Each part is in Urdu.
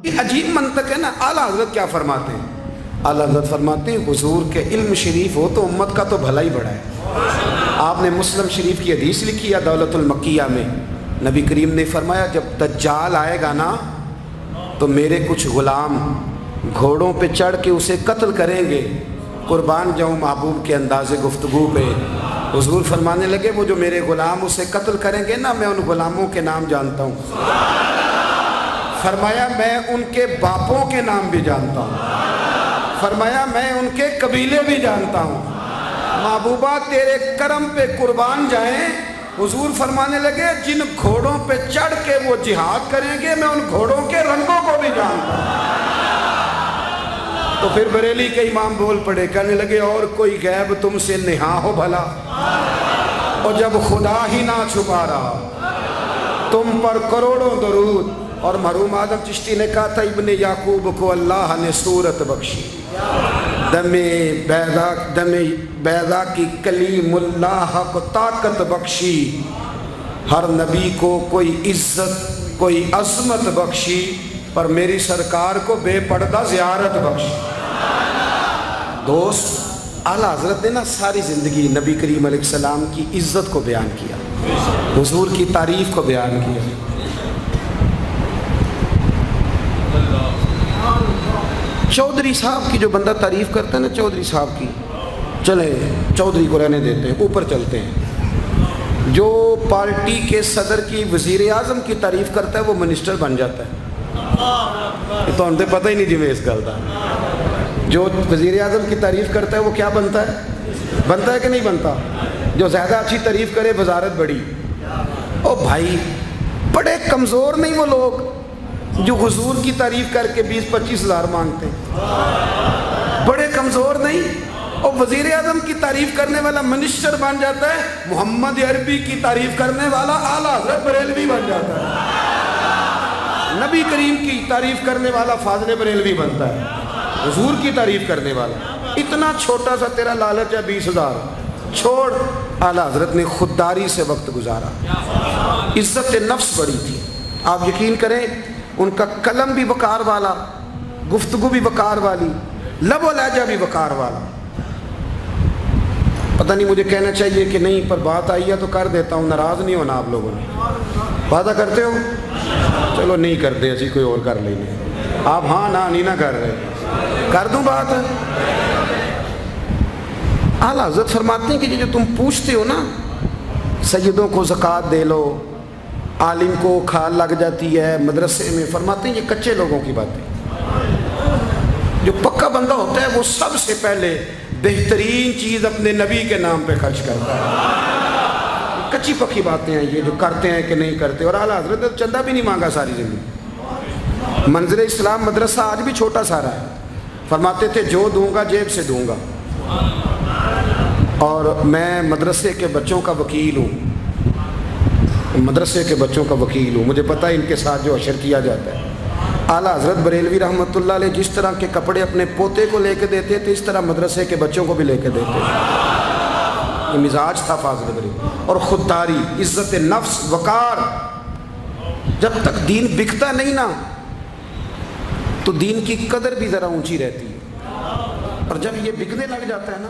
یہ عجیب منطق ہے نا. اعلیٰ حضرت کیا فرماتے ہیں؟ اعلیٰ حضرت فرماتے ہیں حضور کے علم شریف ہو تو امت کا تو بھلا ہی بڑا ہے. آپ نے مسلم شریف کی حدیث لکھی ہے دولت المکیہ میں. نبی کریم نے فرمایا جب دجال آئے گا نا تو میرے کچھ غلام گھوڑوں پہ چڑھ کے اسے قتل کریں گے. قربان جاؤں محبوب کے انداز گفتگو پہ. حضور فرمانے لگے وہ جو میرے غلام اسے قتل کریں گے نا میں ان غلاموں کے نام جانتا ہوں. فرمایا میں ان کے باپوں کے نام بھی جانتا ہوں. فرمایا میں ان کے قبیلے بھی جانتا ہوں. محبوبہ تیرے کرم پہ قربان جائیں. حضور فرمانے لگے جن گھوڑوں پہ چڑھ کے وہ جہاد کریں گے میں ان گھوڑوں کے رنگوں کو بھی جانتا ہوں. تو پھر بریلی کے امام بول پڑے کہنے لگے اور کوئی غیب تم سے نہا ہو بھلا. اور جب خدا ہی نہ چھپا رہا تم پر کروڑوں درود. اور مرحوم آدم چشتی نے کہا تھا ابن یعقوب کو اللہ نے صورت بخشی. دم بیضا کی کلیم اللہ کو طاقت بخشی. ہر نبی کو کوئی عزت کوئی عظمت بخشی پر میری سرکار کو بے پردہ زیارت بخشی. دوست اعلیٰ حضرت نے نا ساری زندگی نبی کریم علیہ السلام کی عزت کو بیان کیا, حضور کی تعریف کو بیان کیا. چودھری صاحب کی جو بندہ تعریف کرتا ہے نا چودھری صاحب کی, چلے چودھری کو رہنے دیتے ہیں اوپر چلتے ہیں. جو پارٹی کے صدر کی وزیر اعظم کی تعریف کرتا ہے وہ منسٹر بن جاتا ہے. تو ہم سے پتہ ہی نہیں جی میں اس گل کا. جو وزیر اعظم کی تعریف کرتا ہے وہ کیا بنتا ہے کہ نہیں بنتا؟ جو زیادہ اچھی تعریف کرے وزارت بڑی. او بھائی بڑے کمزور نہیں وہ لوگ جو حضور کی تعریف کر کے 20-25 ہزار مانگتے ہیں؟ بڑے کمزور نہیں. اور وزیر اعظم کی تعریف کرنے والا منسٹر بن جاتا ہے, محمد عربی کی تعریف کرنے والا اعلیٰ حضرت بریلوی بن جاتا ہے, نبی کریم کی تعریف کرنے والا فاضل بریلوی بنتا ہے, حضور کی تعریف کرنے والا. اتنا چھوٹا سا تیرا لالچ ہے 20,000 چھوڑ. اعلیٰ حضرت نے خودداری سے وقت گزارا, عزت نفس بڑی تھی. آپ یقین کریں ان کا قلم بھی وقار والا, گفتگو بھی وقار والی, لب و لہجہ بھی وقار والا. پتہ نہیں مجھے کہنا چاہیے کہ نہیں پر بات آئی ہے تو کر دیتا ہوں, ناراض نہیں ہونا آپ لوگوں نے. وعدہ کرتے ہو؟ چلو نہیں کرتے اسی کوئی اور کر لیں گے. آپ ہاں نہیں نہ کر رہے, کر دوں بات. اعلیٰ حضرت فرماتے ہیں کہ جو تم پوچھتے ہو نا سیدوں کو زکوٰۃ دے لو, عالم کو کھال لگ جاتی ہے مدرسے میں, فرماتے ہیں یہ کچے لوگوں کی باتیں. جو پکا بندہ ہوتا ہے وہ سب سے پہلے بہترین چیز اپنے نبی کے نام پہ خرچ کرتا ہے. کچی پکی باتیں ہیں یہ جو کرتے ہیں کہ نہیں کرتے. اور اعلیٰ حضرت نے چندہ بھی نہیں مانگا ساری زندگی. منظر اسلام مدرسہ آج بھی چھوٹا سارا ہے. فرماتے تھے جو دوں گا جیب سے دوں گا, اور میں مدرسے کے بچوں کا وکیل ہوں, مدرسے کے بچوں کا وکیل ہوں. مجھے پتہ ہے ان کے ساتھ جو اشر کیا جاتا ہے. اعلیٰ حضرت بریلوی رحمۃ اللہ علیہ جس طرح کے کپڑے اپنے پوتے کو لے کے دیتے تھے اس طرح مدرسے کے بچوں کو بھی لے کے دیتے تھے. یہ مزاج تھا فاضل بریلوی. اور خودداری, عزت نفس, وقار. جب تک دین بکتا نہیں نا تو دین کی قدر بھی ذرا اونچی رہتی ہے, اور جب یہ بکنے لگ جاتا ہے نا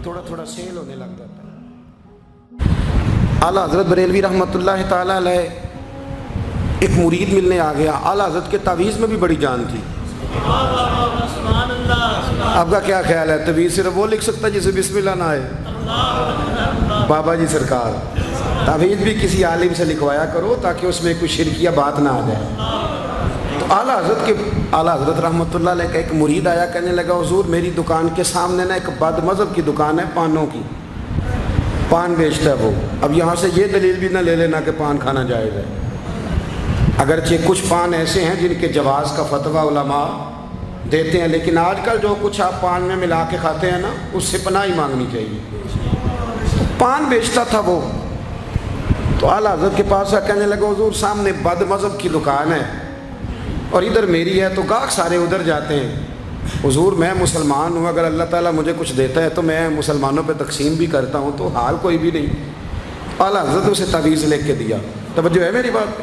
تھوڑا تھوڑا سیل ہونے لگ جاتا ہے. اعلیٰ حضرت بریلوی رحمۃ اللہ تعالیٰ علیہ ایک مرید ملنے آ گیا. اعلیٰ حضرت کے تعویذ میں بھی بڑی جان تھی. آپ کا کیا خیال ہے تعویذ صرف وہ لکھ سکتا ہے جسے بسم اللہ نہ آئے؟ بابا جی سرکار تعویذ بھی کسی عالم سے لکھوایا کرو تاکہ اس میں کوئی شرکیہ بات نہ آ جائے. تو اعلیٰ حضرت رحمۃ اللہ علیہ کا ایک مرید آیا, کہنے لگا حضور میری دکان کے سامنے نا ایک بد مذہب کی دکان ہے پانوں کی, پان بیچتا ہے وہ. اب یہاں سے یہ دلیل بھی نہ لے لینا کہ پان کھانا جائز ہے, اگرچہ کچھ پان ایسے ہیں جن کے جواز کا فتویٰ علماء دیتے ہیں, لیکن آج کل جو کچھ آپ پان میں ملا کے کھاتے ہیں نا اس سے پناہ ہی مانگنی چاہیے. پان بیچتا تھا وہ. تو اعلیٰ حضرت کے پاس کہنے لگا حضور سامنے بد مذہب کی دکان ہے اور ادھر میری ہے, تو گاہک سارے ادھر جاتے ہیں. حضور میں مسلمان ہوں, اگر اللہ تعالیٰ مجھے کچھ دیتا ہے تو میں مسلمانوں پہ تقسیم بھی کرتا ہوں, تو حال کوئی بھی نہیں. اعلیٰ حضرت اسے تعویذ لے کے دیا. توجہ ہے میری بات پہ؟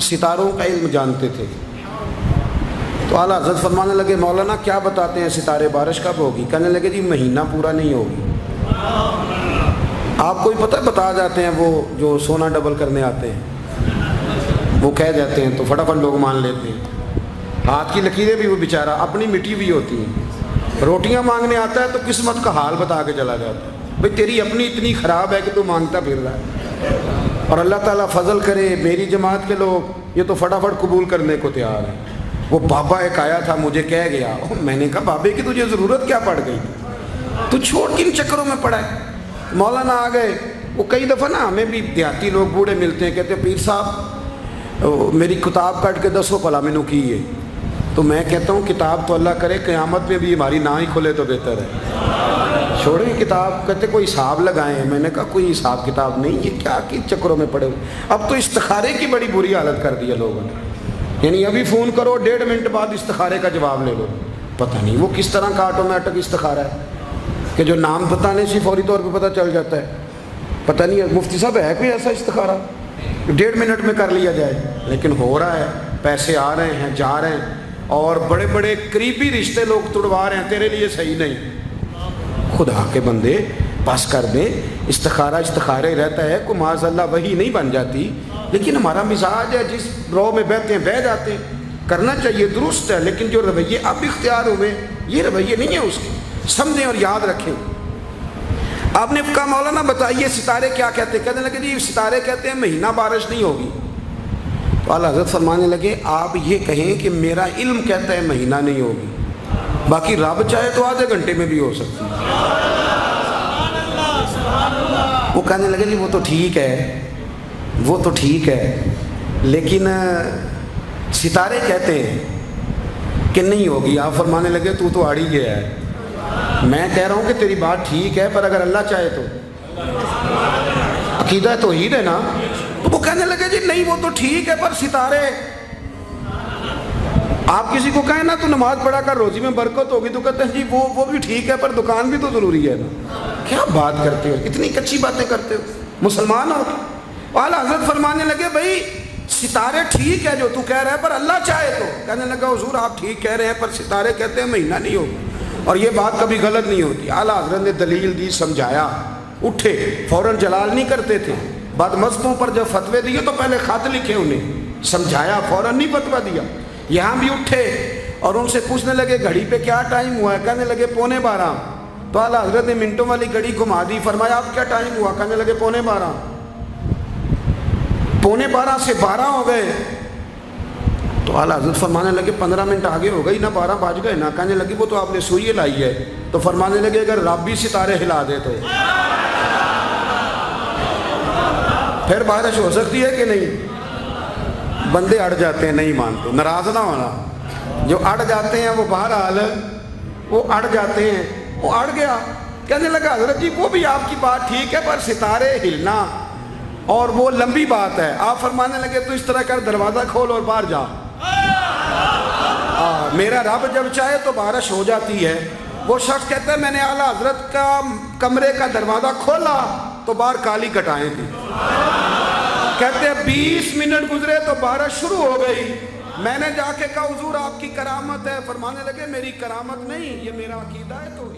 ستاروں کا علم جانتے تھے۔ تو اعلیٰ حضرت فرمانے لگے مولانا کیا بتاتے ہیں ستارے بارش کب ہوگی؟ کہنے لگے جی مہینہ پورا نہیں ہوگی۔ آپ کو ہی پتہ بتا جاتے ہیں، وہ جو سونا ڈبل کرنے آتے ہیں وہ کہہ جاتے ہیں تو فٹافٹ لوگ مان لیتے ہیں۔ ہاتھ کی لکیریں بھی وہ بیچارہ اپنی مٹی بھی ہوتی ہیں، روٹیاں مانگنے آتا ہے تو قسمت کا حال بتا کے چلا جاتا ہے، بھئی تیری اپنی اتنی خراب ہے کہ تو مانگتا پھر رہا ہے، اور اللہ تعالیٰ فضل کرے میری جماعت کے لوگ یہ تو فٹافٹ قبول کرنے کو تیار ہیں۔ وہ بابا ایک آیا تھا مجھے کہہ گیا، میں نے کہا بابے کی تجھے ضرورت کیا پڑ گئی، تو چھوڑ کن چکروں میں پڑا ہے؟ مولانا آ گئے۔ وہ کئی دفعہ نا ہمیں بھی دیہاتی لوگ بوڑھے ملتے ہیں، کہتے ہیں پیر صاحب میری کتاب کٹ کے دسو پلا مینو کی ہے، تو میں کہتا ہوں کتاب تو اللہ کرے قیامت میں بھی ہماری نہ ہی کھلے تو بہتر ہے، چھوڑیں کتاب۔ کہتے کوئی حساب لگائیں، میں نے کہا کوئی حساب کتاب نہیں، یہ کیا کی چکروں میں پڑے ہوئے۔ اب تو استخارے کی بڑی بری حالت کر دی ہے لوگوں نے، یعنی ابھی فون کرو 1.5 منٹ بعد استخارے کا جواب لے لو، پتہ نہیں وہ کس طرح کا آٹومیٹک استخارہ ہے کہ جو نام بتانے سے فوری طور پہ پتہ چل جاتا ہے۔ پتہ نہیں مفتی صاحب ہے کوئی ایسا استخارہ 1.5 منٹ میں کر لیا جائے، لیکن ہو رہا ہے، پیسے آ رہے ہیں جا رہے ہیں، اور بڑے بڑے قریبی رشتے لوگ توڑوا رہے ہیں، تیرے لیے صحیح نہیں۔ خدا کے بندے بس کر دیں، استخارے رہتا ہے، کوئی معاذ اللہ وہی نہیں بن جاتی، لیکن ہمارا مزاج ہے جس رو میں بیٹھتے ہیں بہ جاتے ہیں، کرنا چاہیے درست ہے، لیکن جو رویے اب اختیار ہوئے یہ رویے نہیں ہیں اس کے، سمجھیں اور یاد رکھیں۔ آپ نے کہا مولانا بتائیے ستارے کیا کہتے ہیں؟ کہنے لگے جی ستارے کہتے ہیں مہینہ بارش نہیں ہوگی۔ تو اعلیٰ حضرت فرمانے لگے آپ یہ کہیں کہ میرا علم کہتا ہے مہینہ نہیں ہوگی، باقی رب چاہے تو آدھے گھنٹے میں بھی ہو سکتی ہے۔ وہ کہنے لگے جی وہ تو ٹھیک ہے، وہ تو ٹھیک ہے، لیکن ستارے کہتے ہیں کہ نہیں ہوگی۔ آپ فرمانے لگے تو آڑ ہی گیا ہے، میں کہہ رہا ہوں کہ تیری بات ٹھیک ہے، پر اگر اللہ چاہے تو، عقیدہ توحید ہے نا۔ تو وہ کہنے لگے جی نہیں وہ تو ٹھیک ہے پر ستارے، آپ کسی کو کہیں نا تو نماز پڑھا کر روزی میں برکت ہوگی تو کہتے ہیں جی وہ بھی ٹھیک ہے پر دکان بھی تو ضروری ہے نا۔ کیا بات کرتے ہو، اتنی کچی باتیں کرتے ہو، مسلمان ہو۔ اعلیٰ حضرت فرمانے لگے بھائی ستارے ٹھیک ہے جو تو کہہ رہا ہے پر اللہ چاہے تو۔ کہنے لگا حضور آپ ٹھیک کہہ رہے ہیں پر ستارے کہتے ہیں مہینہ نہیں ہوگا، اور یہ بات کبھی غلط نہیں ہوتی۔ اعلیٰ حضرت نے دلیل دی، سمجھایا، اٹھے، فوراً جلال نہیں کرتے تھے، بعد مذہبوں پر جب فتوے دیے تو پہلے خط لکھے، انہیں سمجھایا، فوراً نہیں فتویٰ دیا۔ یہاں بھی اٹھے اور ان سے پوچھنے لگے گھڑی پہ کیا ٹائم ہوا ہے؟ کہنے لگے 11:15۔ تو اعلیٰ حضرت نے منٹوں والی گھڑی گھما دی، فرمایا اب کیا ٹائم ہوا؟ کہنے لگے 11:15۔ 11:15 سے 12 ہو گئے تو اعلیٰ حضرت فرمانے لگے 15 منٹ آگے ہو گئی نا، 12 بج گئے نا۔ کہنے لگے وہ تو آپ نے سوئی لائی ہے۔ تو فرمانے لگے اگر رب بھی ستارے ہلا دے تو پھر بارش ہو سکتی ہے کہ نہیں؟ بندے اڑ جاتے ہیں، نہیں مانتے، ناراض نہ ہونا، جو اڑ جاتے ہیں وہ بہرحال وہ اڑ جاتے ہیں، وہ اڑ گیا۔ کہنے لگا حضرت جی وہ بھی آپ کی بات ٹھیک ہے پر ستارے ہلنا اور وہ لمبی بات ہے۔ آپ فرمانے لگے تو اس طرح کر دروازہ کھول اور باہر جا، میرا رب جب چاہے تو بارش ہو جاتی ہے۔ وہ شخص کہتا ہے میں نے اعلیٰ حضرت کا کمرے کا دروازہ کھولا تو باہر کالی کٹائیں تھی، کہتے ہیں 20 منٹ گزرے تو بارش شروع ہو گئی۔ میں نے جا کے کہا حضور آپ کی کرامت ہے، فرمانے لگے میری کرامت نہیں، یہ میرا عقیدہ ہے تو